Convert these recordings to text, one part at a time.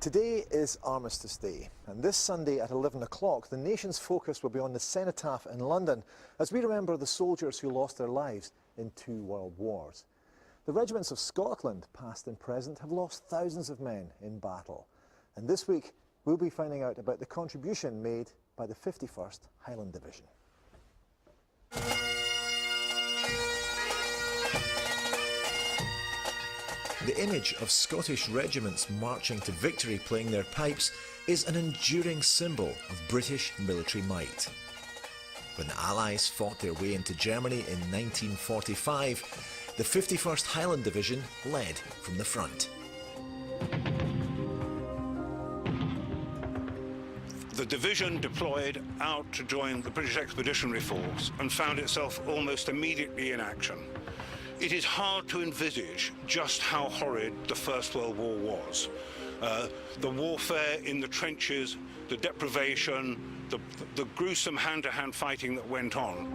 Today is Armistice Day, and this Sunday at 11 o'clock the nation's focus will be on the Cenotaph in London as we remember the soldiers who lost their lives in 2 world wars. The regiments of Scotland, past and present, have lost thousands of men in battle, and this week we'll be finding out about the contribution made by the 51st Highland Division. The image of Scottish regiments marching to victory playing their pipes is an enduring symbol of British military might. When the Allies fought their way into Germany in 1945, the 51st Highland Division led from the front. The division deployed out to join the British Expeditionary Force and found itself almost immediately in action. It is hard to envisage just how horrid the First World War was. The warfare in the trenches, the deprivation, the gruesome hand-to-hand fighting that went on.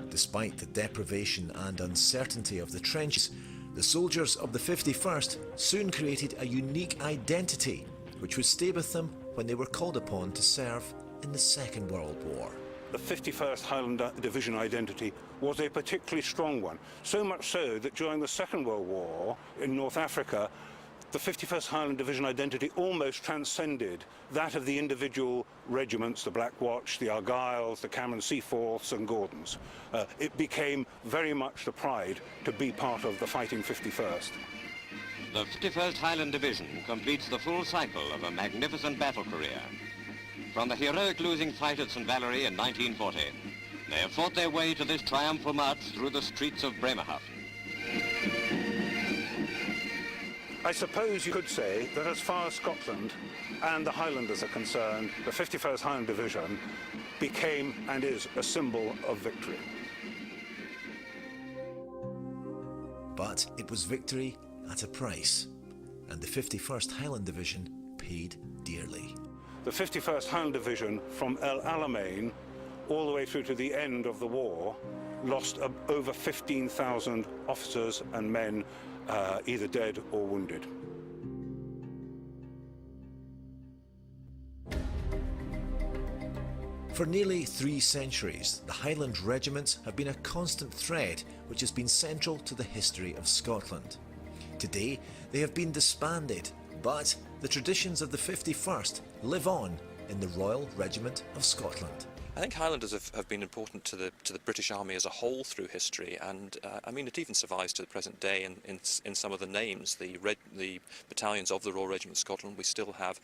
Despite the deprivation and uncertainty of the trenches, the soldiers of the 51st soon created a unique identity which would stay with them when they were called upon to serve in the Second World War. The 51st Highland Division identity was a particularly strong one, so much so that during the Second World War in North Africa, the 51st Highland Division identity almost transcended that of the individual regiments, the Black Watch, the Argylls, the Cameron Seaforths and Gordons. It became very much the pride to be part of the fighting 51st. The 51st Highland Division completes the full cycle of a magnificent battle career. From the heroic losing fight at St. Valery in 1940, they have fought their way to this triumphal march through the streets of Bremerhaven. I suppose you could say that as far as Scotland and the Highlanders are concerned, the 51st Highland Division became and is a symbol of victory. But it was victory at a price, and the 51st Highland Division paid dearly. The 51st Highland Division, from El Alamein all the way through to the end of the war, lost over 15,000 officers and men, either dead or wounded. For nearly 3 centuries, the Highland regiments have been a constant thread which has been central to the history of Scotland. Today, they have been disbanded, but the traditions of the 51st live on in the Royal Regiment of Scotland. I think Highlanders have been important to the British Army as a whole through history, and I mean it even survives to the present day in some of the names. The battalions of the Royal Regiment of Scotland, we still have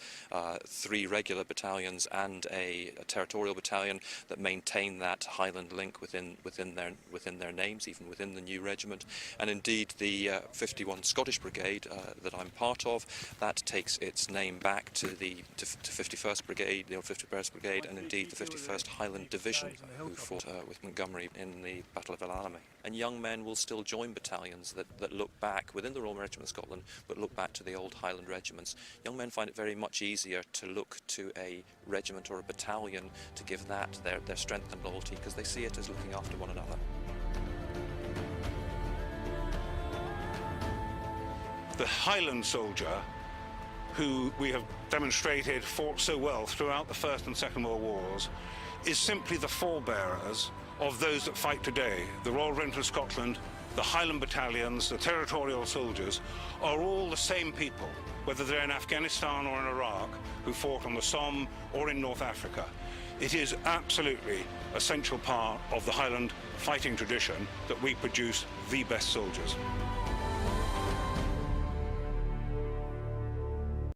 3 regular battalions and a territorial battalion that maintain that Highland link within their names, even within the new regiment. And indeed the 51 Scottish Brigade that I'm part of, that takes its name back to 51st Brigade, the old 51st Brigade, and indeed the 51st Highland Division, who fought with Montgomery in the Battle of El Alamein. And young men will still join battalions that look back within the Royal Regiment of Scotland, but look back to the old Highland regiments. Young men find it very much easier to look to a regiment or a battalion to give that their strength and loyalty, because they see it as looking after one another. The Highland soldier, who we have demonstrated fought so well throughout the First and Second World Wars, is simply the forebearers of those that fight today. The Royal Regiment of Scotland, the Highland battalions, the territorial soldiers are all the same people, whether they're in Afghanistan or in Iraq, who fought on the Somme or in North Africa. It is absolutely an essential part of the Highland fighting tradition that we produce the best soldiers.